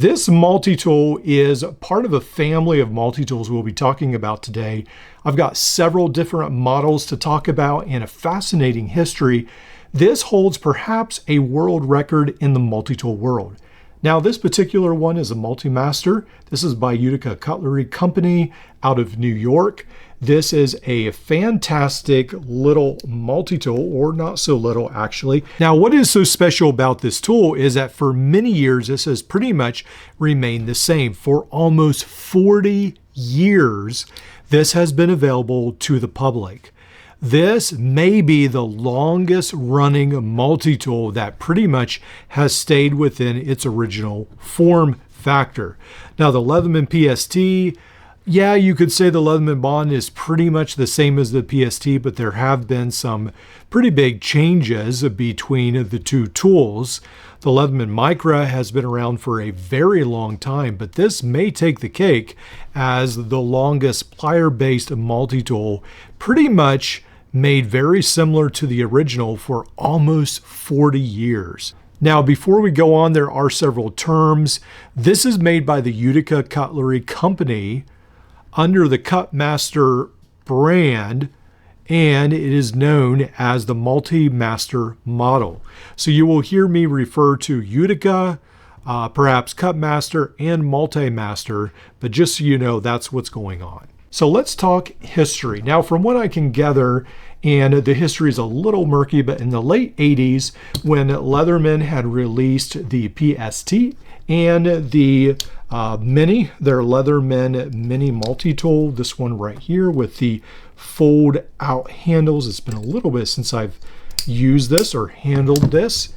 This multi-tool is part of a family of multi-tools we'll be talking about today. I've got several different models to talk about and a fascinating history. This holds perhaps a world record in the multi-tool world. Now, this particular one is a Multimaster. This is by Utica Cutlery Company out of New York. This is a fantastic little multi-tool, or not so little actually. Now, what is so special about this tool is that for many years, this has pretty much remained the same. For almost 40 years, this has been available to the public. This may be the longest running multi-tool that pretty much has stayed within its original form factor. Now, the Leatherman PST, yeah, you could say the Leatherman Bond is pretty much the same as the PST, but there have been some pretty big changes between the two tools. The Leatherman Micra has been around for a very long time, but this may take the cake as the longest plier-based multi-tool, pretty much made very similar to the original for almost 40 years. Now, before we go on, there are several terms. This is made by the Utica Cutlery Company under the Multimaster brand, and it is known as the Multimaster model. So you will hear me refer to Utica, perhaps Cutmaster, and Multimaster, but just so you know, that's what's going on. So let's talk history. Now, from what I can gather, and the history is a little murky, but in the late 80s, when Leatherman had released the PST and the Mini, their Leatherman Mini multi-tool, this one right here with the fold out handles. It's been a little bit since I've used this or handled this.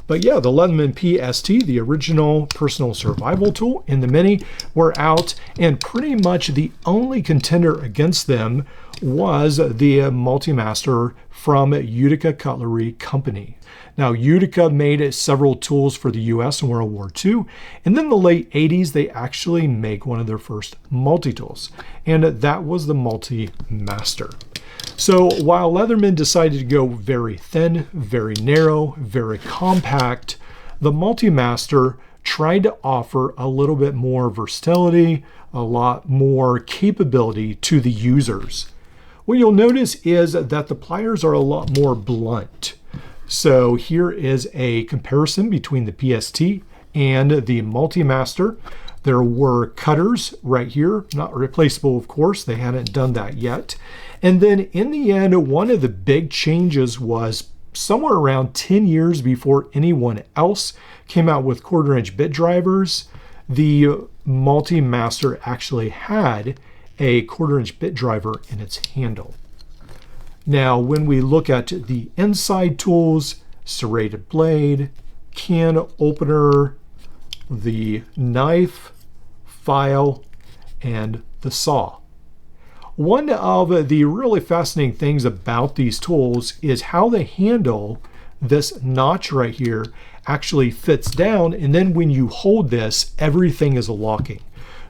But yeah, the Leatherman PST, the original personal survival tool, and the Mini were out, and pretty much the only contender against them was the Multimaster from Utica Cutlery Company. Now, Utica made several tools for the US in World War II, and then in the late 80s, they actually make one of their first multi-tools, and that was the Multimaster. So while Leatherman decided to go very thin, very narrow, very compact, the Multimaster tried to offer a little bit more versatility, a lot more capability to the users. What you'll notice is that the pliers are a lot more blunt. So here is a comparison between the PST and the Multimaster. There were cutters right here, not replaceable, of course. They hadn't done that yet. And then in the end, one of the big changes was somewhere around 10 years before anyone else came out with 1/4-inch bit drivers, the Multimaster actually had a 1/4-inch bit driver in its handle. Now, when we look at the inside tools, serrated blade, can opener, the knife, file, and the saw. One of the really fascinating things about these tools is how the handle, this notch right here, actually fits down, and then when you hold this, everything is locking.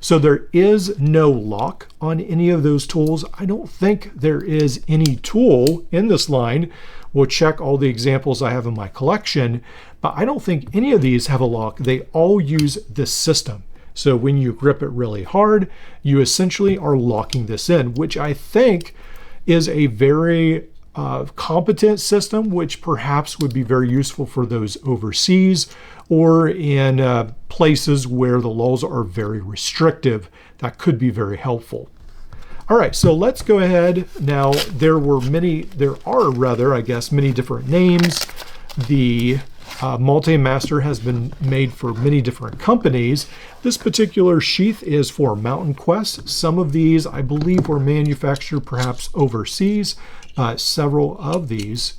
So there is no lock on any of those tools. I don't think there is any tool in this line. We'll check all the examples I have in my collection, but I don't think any of these have a lock. They all use this system. So when you grip it really hard, you essentially are locking this in, which I think is a very competent system, which perhaps would be very useful for those overseas or in places where the laws are very restrictive. That could be very helpful. All right, so let's go ahead. Now, there are many different names. The Multimaster has been made for many different companies. This particular sheath is for Mountain Quest. Some of these, I believe, were manufactured perhaps overseas. Several of these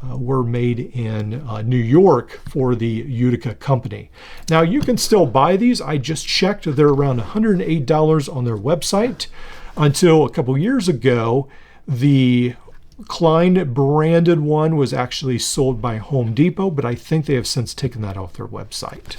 were made in New York for the Utica Company. Now, you can still buy these. I just checked. They're around $108 on their website. Until a couple years ago, the Klein branded one was actually sold by Home Depot, but I think they have since taken that off their website.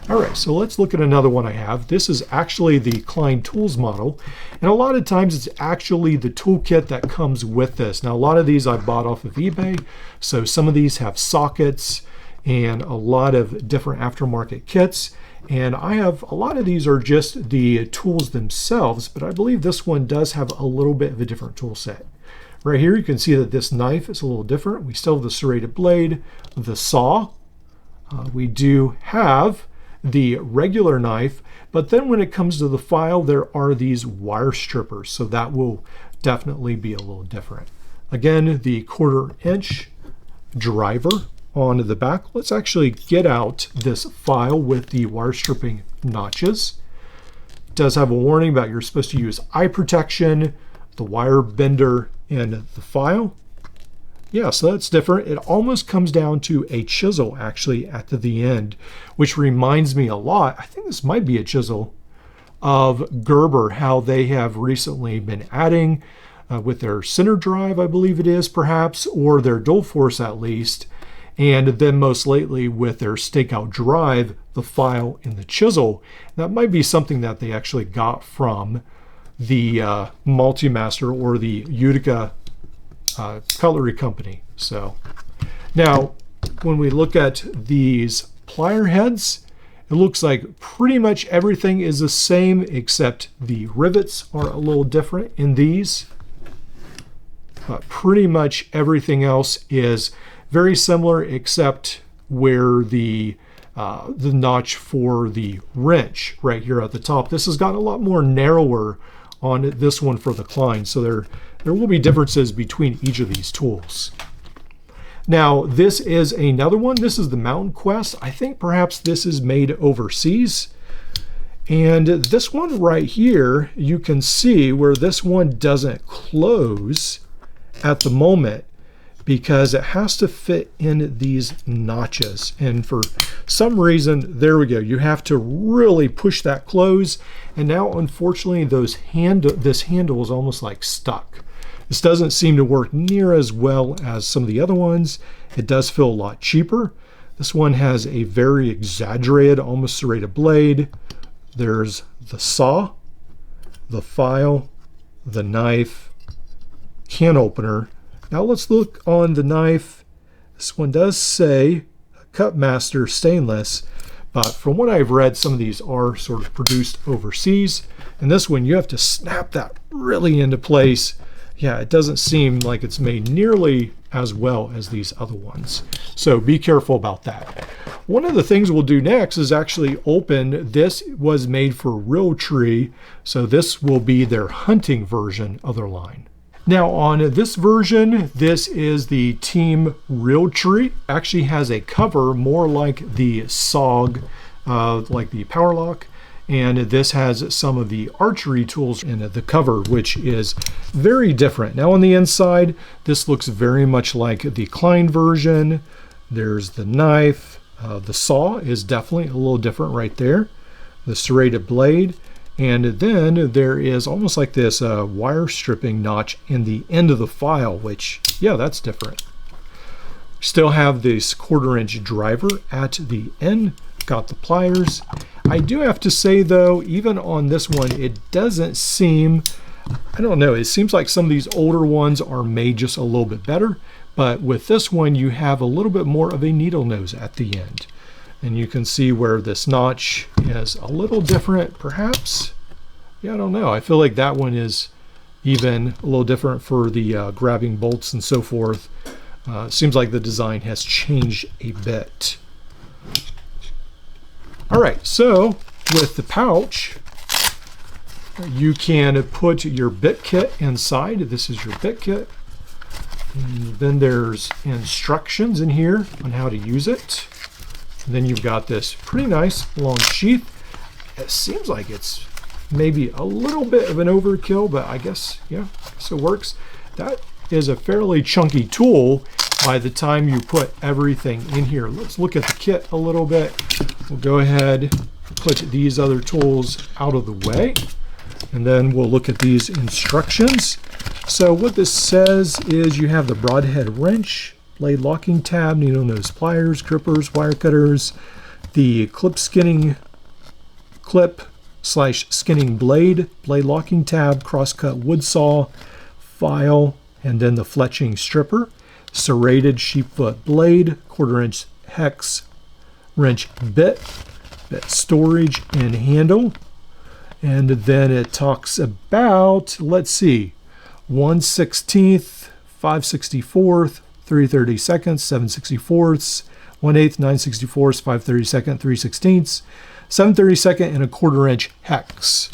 All right, so let's look at another one I have. This is actually the Klein Tools model, and a lot of times it's actually the toolkit that comes with this. Now, a lot of these I bought off of eBay, so some of these have sockets and a lot of different aftermarket kits. And I have a lot of these are just the tools themselves, but I believe this one does have a little bit of a different tool set. Right here you can see that this knife is a little different. We still have the serrated blade, the saw. We do have the regular knife, but then when it comes to the file, there are these wire strippers, so that will definitely be a little different. Again, the 1/4 inch driver on the back. Let's actually get out this file with the wire stripping notches. It does have a warning about you're supposed to use eye protection, the wire bender in the file. Yeah, so that's different. It almost comes down to a chisel actually at the end, which reminds me a lot, I think this might be a chisel, of Gerber, how they have recently been adding with their center drive, I believe it is perhaps, or their dual force at least, and then most lately with their stakeout drive, the file and the chisel. That might be something that they actually got from the Multimaster or the Utica cutlery company. So now when we look at these plier heads, it looks like pretty much everything is the same except the rivets are a little different in these. But pretty much everything else is very similar except where the notch for the wrench right here at the top. This has gotten a lot more narrower on this one for the Klein, so there will be differences between each of these tools. Now this is another one. This is the Mountain Quest. I think perhaps this is made overseas. And this one right here, you can see where this one doesn't close at the moment because it has to fit in these notches. And for some reason, there we go, you have to really push that close. And now unfortunately this handle is almost like stuck. This doesn't seem to work near as well as some of the other ones. It does feel a lot cheaper. This one has a very exaggerated, almost serrated blade. There's the saw, the file, the knife, can opener. Now let's look on the knife. This one does say Cutmaster stainless, but from what I've read, some of these are sort of produced overseas. And this one, you have to snap that really into place. Yeah, it doesn't seem like it's made nearly as well as these other ones. So be careful about that. One of the things we'll do next is actually open. This was made for Realtree, so this will be their hunting version of their line. Now on this version, this is the Team Realtree. Actually has a cover more like the SOG, like the Power Lock. And this has some of the archery tools in the cover, which is very different. Now on the inside, this looks very much like the Klein version. There's the knife. The saw is definitely a little different right there. The serrated blade. And then there is almost like this wire stripping notch in the end of the file, which, yeah, that's different. Still have this 1/4 inch driver at the end. Got the pliers. I do have to say though, even on this one, it doesn't seem, I don't know, it seems like some of these older ones are made just a little bit better, but with this one you have a little bit more of a needle nose at the end. And you can see where this notch is a little different, perhaps. Yeah, I don't know. I feel like that one is even a little different for the grabbing bolts and so forth. Seems like the design has changed a bit. All right, so with the pouch, you can put your bit kit inside. This is your bit kit. And then there's instructions in here on how to use it. And then you've got this pretty nice long sheath. It seems like it's maybe a little bit of an overkill, but I guess, yeah, so it works. That is a fairly chunky tool by the time you put everything in here. Let's look at the kit a little bit. We'll go ahead, put these other tools out of the way, and then we'll look at these instructions. So what this says is you have the broadhead wrench, blade locking tab, needle nose pliers, grippers, wire cutters, the clip/skinning blade, blade locking tab, crosscut wood saw, file, and then the fletching stripper, serrated sheepfoot blade, 1/4 inch hex wrench bit, bit storage and handle. And then it talks about, let's see, 1/16, 5/64, 3/32, 7/64, 1/8, 9/64, 5/32, 3/16, 7/32, and a 1/4 inch hex,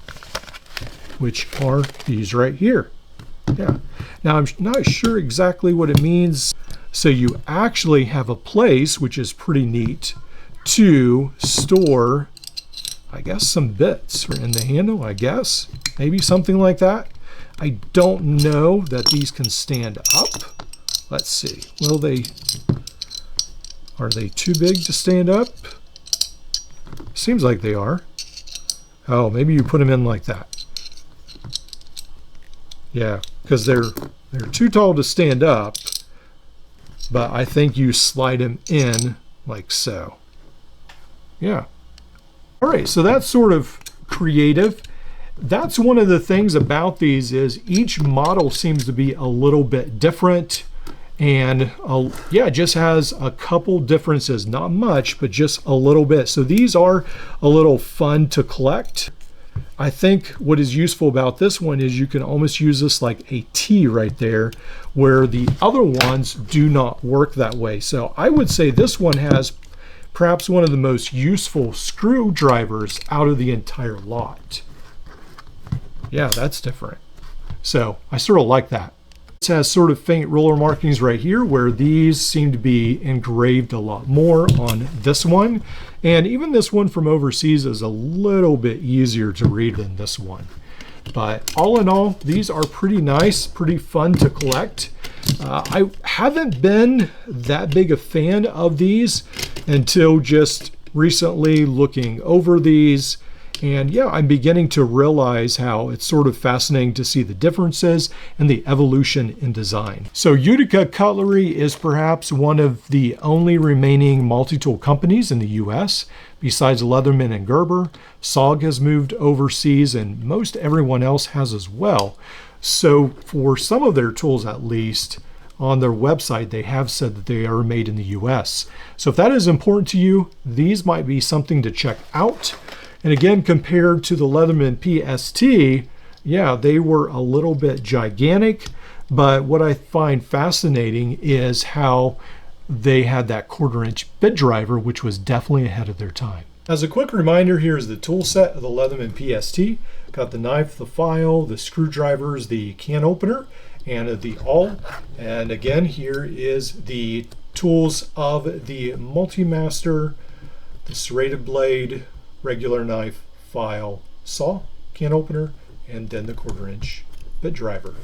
which are these right here. Yeah. Now I'm not sure exactly what it means. So you actually have a place, which is pretty neat, to store, I guess, some bits in the handle, I guess. Maybe something like that. I don't know that these can stand up. Let's see. Are they too big to stand up? Seems like they are. Oh, maybe you put them in like that. Yeah, because they're too tall to stand up, but I think you slide them in like so. Yeah. All right, so that's sort of creative. That's one of the things about these is each model seems to be a little bit different, and yeah, it just has a couple differences, not much, but just a little bit. So these are a little fun to collect. I think what is useful about this one is you can almost use this like a T right there, where the other ones do not work that way. So I would say this one has perhaps one of the most useful screwdrivers out of the entire lot. Yeah, that's different. So I sort of like that. It has sort of faint roller markings right here, where these seem to be engraved a lot more on this one. And even this one from overseas is a little bit easier to read than this one. But all in all, these are pretty nice, pretty fun to collect. I haven't been that big a fan of these until just recently looking over these. And yeah, I'm beginning to realize how it's sort of fascinating to see the differences and the evolution in design. So Utica Cutlery is perhaps one of the only remaining multi-tool companies in the US. Besides Leatherman and Gerber, SOG has moved overseas, and most everyone else has as well. So for some of their tools, at least, on their website, they have said that they are made in the US. So if that is important to you, these might be something to check out. And again, compared to the Leatherman PST, yeah, they were a little bit gigantic, but what I find fascinating is how they had that 1/4 inch bit driver, which was definitely ahead of their time. As a quick reminder, here's the tool set of the Leatherman PST. Got the knife, the file, the screwdrivers, the can opener, and the awl. And again, here is the tools of the Multimaster, the serrated blade, regular knife, file, saw, can opener, and then the 1/4 inch bit driver.